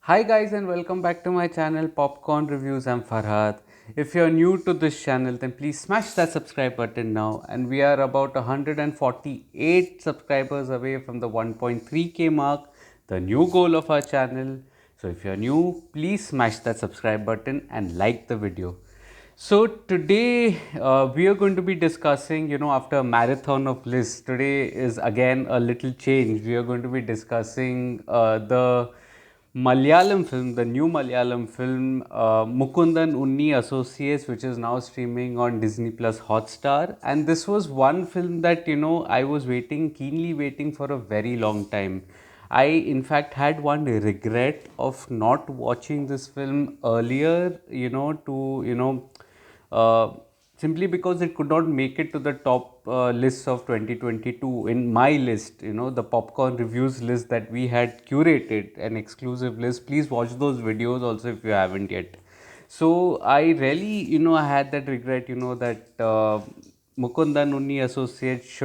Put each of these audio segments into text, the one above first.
Hi guys and welcome back to my channel Popcorn Reviews. I'm Farhad. If you're new to this channel then please smash that subscribe button now, and we are about 148 subscribers away from the 1.3k mark, the new goal of our channel. So if you're new, please smash that subscribe button and like the video. So today we are going to be discussing, after a marathon of lists, today is again a little change. We are going to be discussing the Malayalam film, the new Malayalam film, Mukundan Unni Associates, which is now streaming on Disney Plus Hotstar. And this was one film that, I was keenly waiting for a very long time. I, in fact, had one regret of not watching this film earlier, uh, simply because it could not make it to the top lists of 2022 in my list, the popcorn reviews list that we had curated, an exclusive list. Please watch those videos also if you haven't yet. So I really, I had that regret, that Mukundan Unni Associates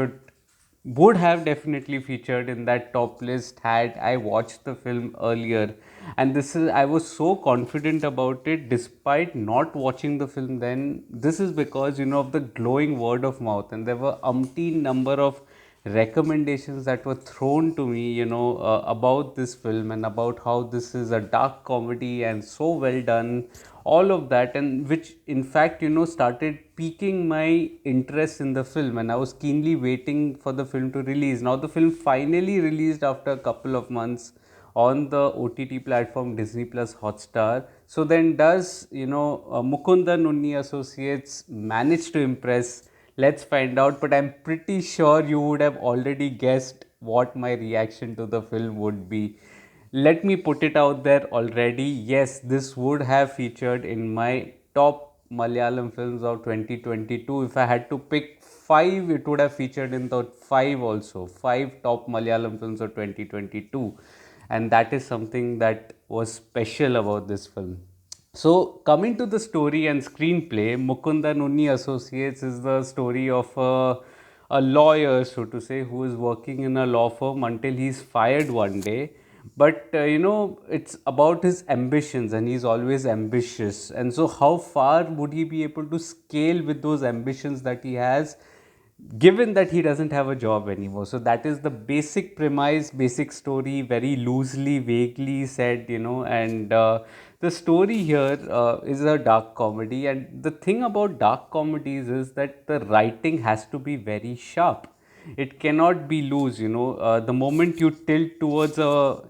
would have definitely featured in that top list had I watched the film earlier. And this is, I was so confident about it despite not watching the film then. This is because, of the glowing word of mouth, and there were umpteen number of recommendations that were thrown to me, about this film and about how this is a dark comedy and so well done, all of that, and which in fact, started piquing my interest in the film, and I was keenly waiting for the film to release. Now the film finally released after a couple of months on the OTT platform Disney Plus Hotstar. So then, does Mukundan Unni Associates manage to impress? Let's find out. But I'm pretty sure you would have already guessed what my reaction to the film would be. Let me put it out there already. Yes, this would have featured in my top Malayalam films of 2022. If I had to pick five, it would have featured in the five also. Five top Malayalam films of 2022. And that is something that was special about this film. So, coming to the story and screenplay, Mukundan Unni Associates is the story of a lawyer, so to say, who is working in a law firm until he's fired one day. But it's about his ambitions, and he's always ambitious. And so, how far would he be able to scale with those ambitions that he has, given that he doesn't have a job anymore? So that is the basic premise, basic story, very loosely, vaguely said, and the story here is a dark comedy. And the thing about dark comedies is that the writing has to be very sharp. It cannot be loose, the moment you tilt towards a,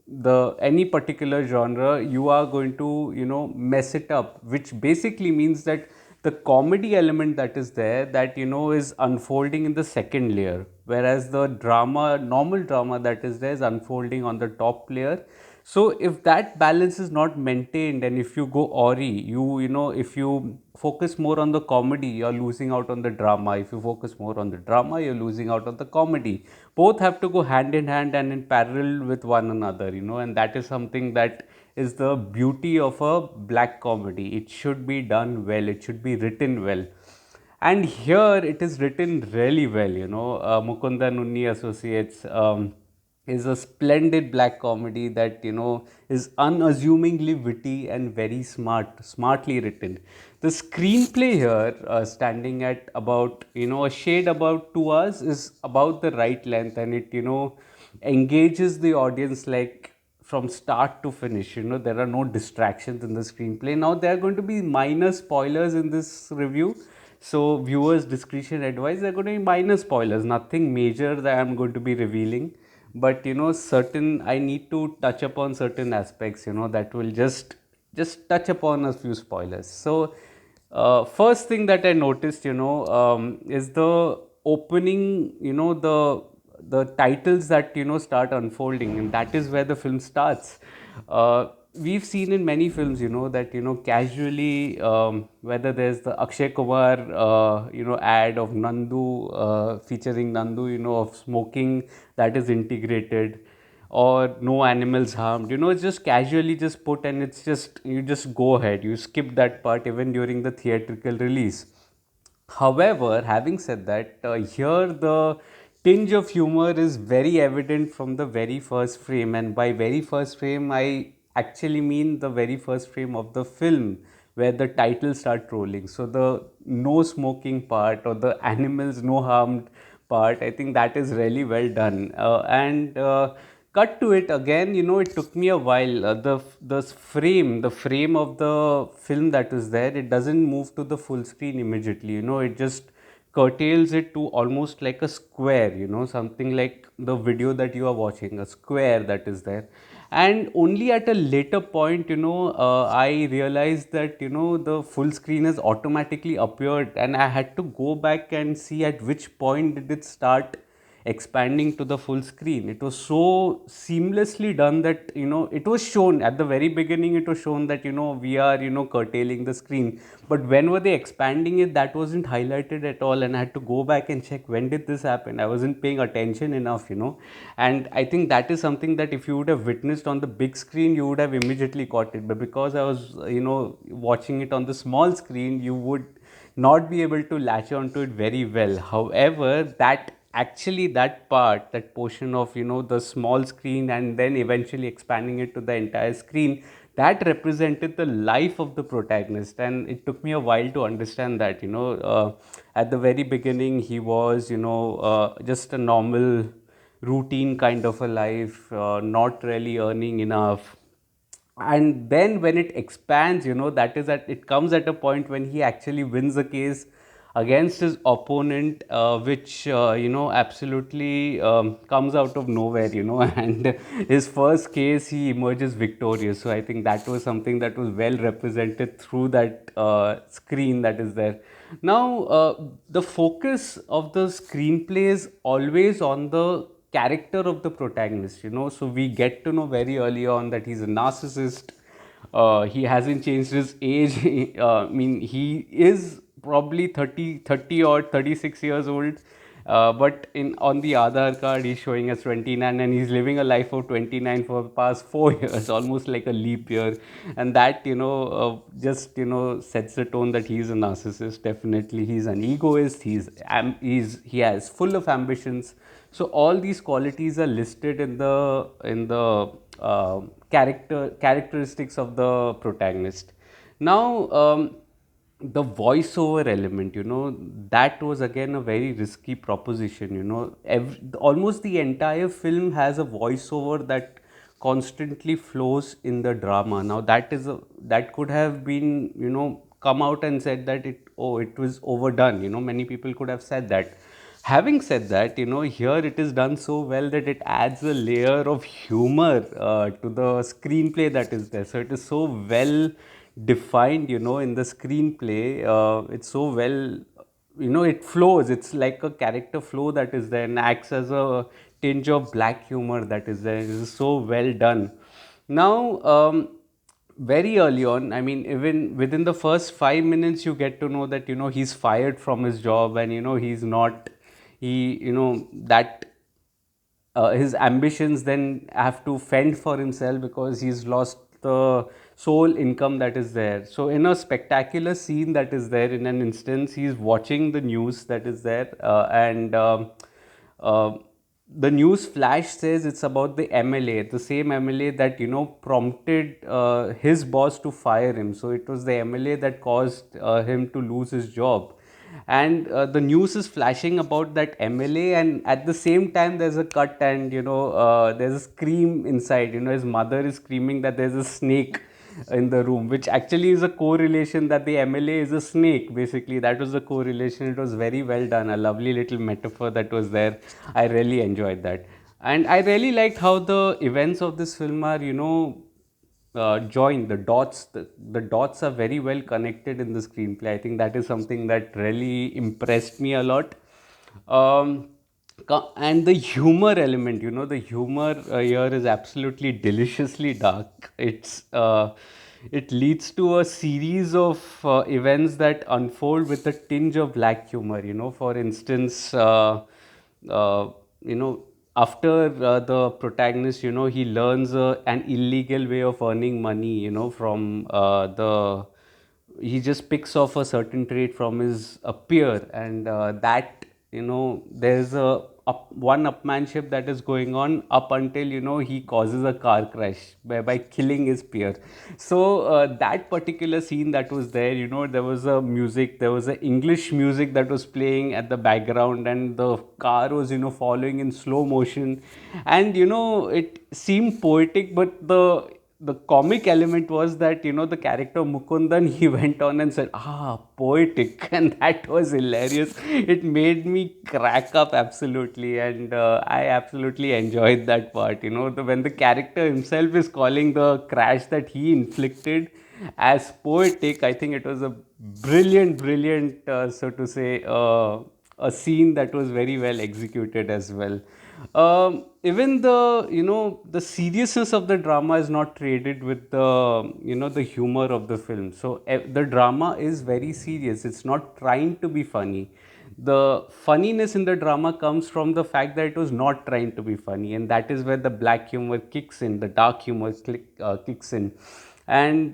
the any particular genre, you are going to, mess it up, which basically means that the comedy element that is there, that, is unfolding in the second layer, whereas the drama, normal drama that is there, is unfolding on the top layer. So if that balance is not maintained, and if you go ori, if you focus more on the comedy, you're losing out on the drama. If you focus more on the drama, you're losing out on the comedy. Both have to go hand in hand and in parallel with one another, and that is something that is the beauty of a black comedy. It should be done well, it should be written well, and here it is written really well. Mukundan Unni Associates is a splendid black comedy that, is unassumingly witty and very smartly written. The screenplay here, standing at about, a shade about 2 hours, is about the right length, and it, engages the audience like from start to finish. There are no distractions in the screenplay. Now there are going to be minor spoilers in this review, so viewers discretion advised. There are going to be minor spoilers, nothing major that I'm going to be revealing, but certain, I need to touch upon certain aspects, that will just touch upon a few spoilers. So first thing that I noticed, is the opening, the titles that, start unfolding, and that is where the film starts. We've seen in many films, that, casually, whether there's the Akshay Kumar, ad of Nandu, featuring Nandu, of smoking, that is integrated, or no animals harmed. It's just casually just put, and it's just, you just go ahead, you skip that part even during the theatrical release. However, having said that, here the tinge of humor is very evident from the very first frame, and by very first frame I actually mean the very first frame of the film, where the title start rolling. So the no smoking part, or the animals no harmed part, I think that is really well done. And cut to it again, it took me a while. The frame of the film that is there, it doesn't move to the full screen immediately. It just curtails it to almost like a square, something like the video that you are watching, a square that is there. And only at a later point, I realized that, the full screen has automatically appeared, and I had to go back and see at which point did it start expanding to the full screen. It was so seamlessly done that, it was shown at the very beginning. It was shown that, we are, curtailing the screen, but when were they expanding it, that wasn't highlighted at all, and I had to go back and check when did this happen. I wasn't paying attention enough, and I think that is something that if you would have witnessed on the big screen, you would have immediately caught it. But because I was, watching it on the small screen, you would not be able to latch onto it very well. However, that part, that portion of, the small screen and then eventually expanding it to the entire screen, that represented the life of the protagonist. And it took me a while to understand that, at the very beginning he was, just a normal routine kind of a life, not really earning enough. And then when it expands, that is that it comes at a point when he actually wins the case against his opponent, which, absolutely comes out of nowhere, and his first case he emerges victorious. So I think that was something that was well represented through that screen that is there. Now, the focus of the screenplay is always on the character of the protagonist, so we get to know very early on that he's a narcissist. He hasn't changed his age. I mean, he is probably 30 or 36 years old, but in on the Aadhaar card he's showing as 29, and he's living a life of 29 for the past 4 years, almost like a leap year. And that, just, sets the tone that he's a narcissist. Definitely he's an egoist. He has full of ambitions. So all these qualities are listed in the characteristics of the protagonist. Now, the voiceover element, that was again a very risky proposition. Almost the entire film has a voiceover that constantly flows in the drama. Now that could have been, come out and said that it was overdone. Many people could have said that. Having said that, here it is done so well that it adds a layer of humor to the screenplay that is there. So it is so well defined, in the screenplay. It's so well, it flows. It's like a character flow that is there, and acts as a tinge of black humor that is there. It is so well done. Now, very early on, I mean, even within the first 5 minutes, you get to know that, he's fired from his job, and, he's not, that his ambitions then have to fend for himself because he's lost the sole income that is there. So in a spectacular scene that is there, in an instance, he's watching the news that is there, and uh, the news flash says it's about the MLA, the same MLA that, prompted his boss to fire him. So it was the MLA that caused him to lose his job. And the news is flashing about that MLA, and at the same time there's a cut, and, there's a scream inside. His mother is screaming that there's a snake in the room, which actually is a correlation that the MLA is a snake. Basically, that was the correlation. It was very well done, a lovely little metaphor that was there. I really enjoyed that, and I really liked how the events of this film are, joined. The dots are very well connected in the screenplay. I think that is something that really impressed me a lot. um, and the humor element, the humor here is absolutely deliciously dark. It leads to a series of events that unfold with a tinge of black humor. For instance, uh, you know after the protagonist, he learns an illegal way of earning money, from the he just picks off a certain trait from his peer, and that, there's a one upmanship that is going on up until he causes a car crash by killing his peer. So that particular scene that was there, there was a music, there was a English music that was playing at the background, and the car was following in slow motion, and it seemed poetic, but the comic element was that the character Mukundan, he went on and said, poetic, and that was hilarious. It made me crack up absolutely, and I absolutely enjoyed that part. When the character himself is calling the crash that he inflicted as poetic, I think it was a brilliant, so to say, a scene that was very well executed as well. Even the seriousness of the drama is not traded with the humor of the film. So the drama is very serious. It's not trying to be funny. The funniness in the drama comes from the fact that it was not trying to be funny, and that is where the black humor kicks in, the dark humor kicks in. And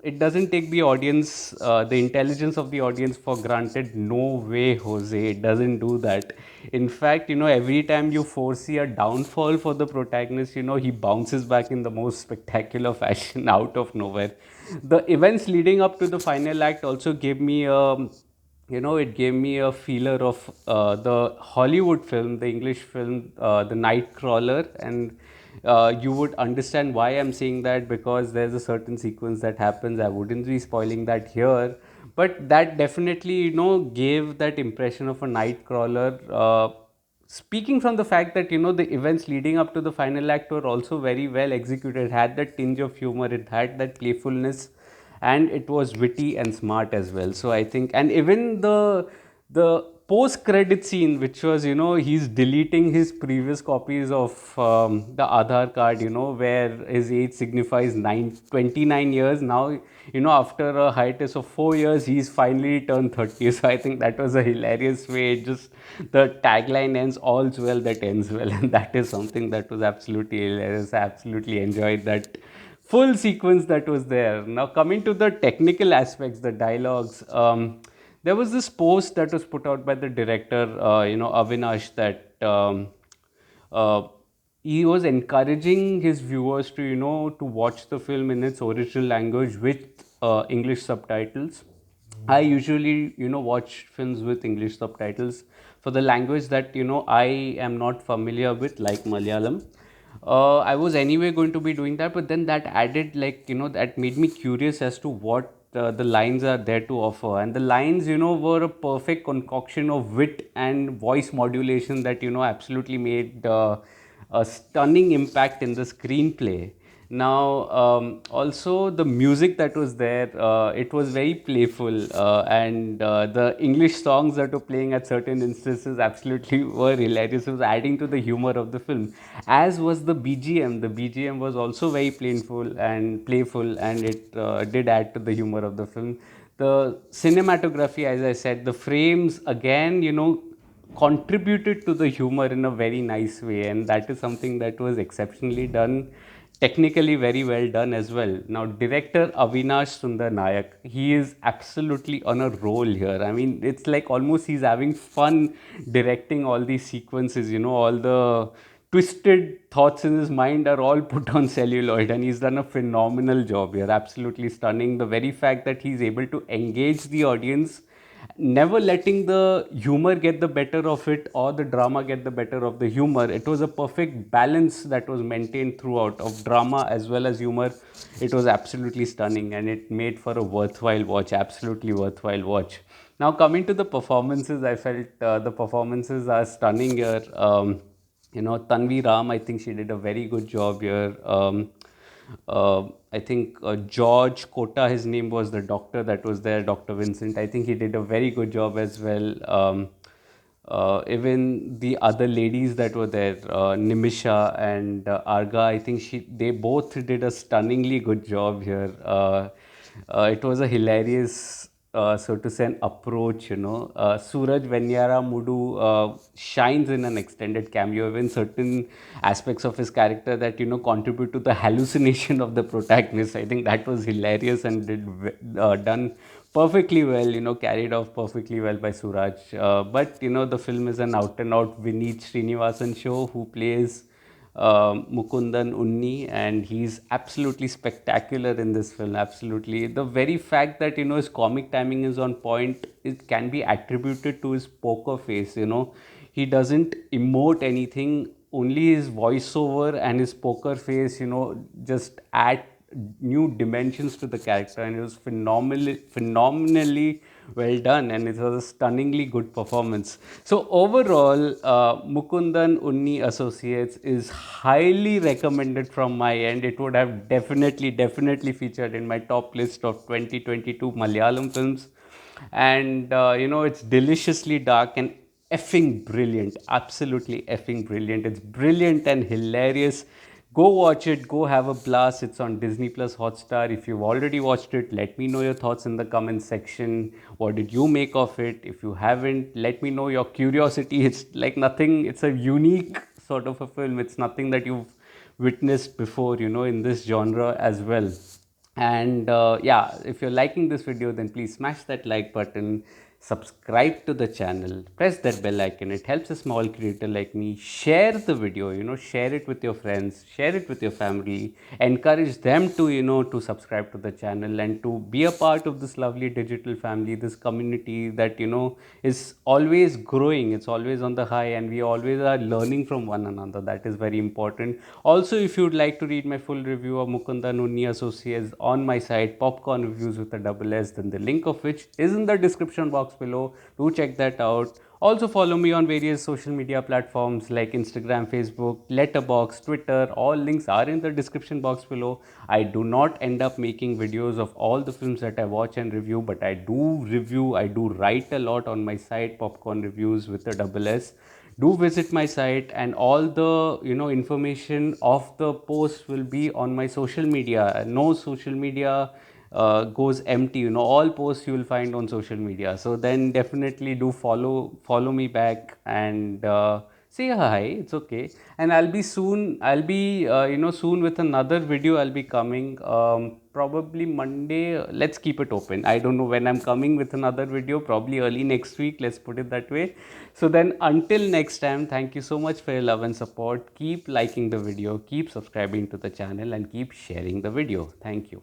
it doesn't take the audience, the intelligence of the audience for granted. No way, Jose, it doesn't do that. In fact, every time you foresee a downfall for the protagonist, he bounces back in the most spectacular fashion out of nowhere. The events leading up to the final act also gave me it gave me a feeler of the Hollywood film, the English film, The Nightcrawler. And you would understand why I'm saying that, because there's a certain sequence that happens. I wouldn't be spoiling that here, but that definitely, gave that impression of a Nightcrawler. Speaking from the fact that, the events leading up to the final act were also very well executed, had that tinge of humor, it had that playfulness, and it was witty and smart as well. So I think, and even the post credit scene, which was, he's deleting his previous copies of the Aadhaar card, where his age signifies 29 years now. After a hiatus of 4 years, he's finally turned 30. So I think that was a hilarious way. It just, the tagline ends, all's well that ends well, and that is something that was absolutely hilarious. I absolutely enjoyed that full sequence that was there. Now, coming to the technical aspects, the dialogues, there was this post that was put out by the director, Avinash, that uh, he was encouraging his viewers to, to watch the film in its original language with English subtitles. I usually, watch films with English subtitles for the language that, I am not familiar with, like Malayalam. I was anyway going to be doing that, but then that added, like, that made me curious as to what the lines are there to offer. And the lines, were a perfect concoction of wit and voice modulation that, absolutely made a stunning impact in the screenplay. Now, also the music that was there, it was very playful, and the English songs that were playing at certain instances absolutely were hilarious. It was adding to the humor of the film, as was the BGM. The BGM was also very playful, and it did add to the humor of the film. The cinematography, as I said, the frames again, contributed to the humor in a very nice way, and that is something that was exceptionally done, technically very well done as well. Now, director Avinash Sundar Nayak, he is absolutely on a roll here. I mean, it's like almost he's having fun directing all these sequences. All the twisted thoughts in his mind are all put on celluloid, and he's done a phenomenal job here. Absolutely stunning. The very fact that he's able to engage the audience, never letting the humor get the better of it or the drama get the better of the humor. It was a perfect balance that was maintained throughout, of drama as well as humor. It was absolutely stunning, and it made for a worthwhile watch, absolutely worthwhile watch. Now, coming to the performances, I felt the performances are stunning here. Tanvi Ram, I think she did a very good job here. I think George Kota, his name was, the doctor that was there, Dr. Vincent. I think he did a very good job as well. Even the other ladies that were there, Nimisha and Arga, I think they both did a stunningly good job here. It was a hilarious, so to say, an approach. Suraj Venyara Mudu shines in an extended cameo, even certain aspects of his character that contribute to the hallucination of the protagonist. I think that was hilarious and done perfectly well, carried off perfectly well by Suraj. But the film is an out and out Vineeth Sreenivasan show who plays Mukundan Unni, and he's absolutely spectacular in this film. Absolutely, the very fact that his comic timing is on point, it can be attributed to his poker face. He doesn't emote anything, only his voiceover and his poker face. Just add new dimensions to the character, and it was phenomenally well done, and it was a stunningly good performance. So overall, Mukundan Unni Associates is highly recommended from my end. It would have definitely featured in my top list of 2022 Malayalam films. And it's deliciously dark and effing brilliant, absolutely effing brilliant. It's brilliant and hilarious. Go watch it, go have a blast. It's on Disney Plus Hotstar. If you've already watched it, let me know your thoughts in the comment section. What did you make of it? If you haven't, let me know your curiosity. It's like nothing, it's a unique sort of a film. It's nothing that you've witnessed before, in this genre as well. And yeah, if you're liking this video, then please smash that like button, subscribe to the channel, press that bell icon. It helps a small creator like me. Share the video, share it with your friends, share it with your family, encourage them to, to subscribe to the channel and to be a part of this lovely digital family, this community that, is always growing. It's always on the high, and we always are learning from one another. That is very important. Also, if you would like to read my full review of Mukundan Unni Associates on my site, Popcorn Reviews with a double S, then the link of which is in the description box below. Do check that out. Also, follow me on various social media platforms like Instagram, Facebook, Letterboxd, Twitter. All links are in the description box below. I do not end up making videos of all the films that I watch and review, but I do write a lot on my site, Popcorn Reviews with a double S. Do visit my site, and all the information of the post will be on my social media. No social media goes empty. All posts you will find on social media. So then definitely do follow me back, and say hi. It's okay. And I'll be soon with another video. I'll be coming probably Monday. Let's keep it open. I don't know when I'm coming with another video, probably early next week, let's put it that way. So then until next time, thank you so much for your love and support. Keep liking the video, keep subscribing to the channel, and keep sharing the video. Thank you.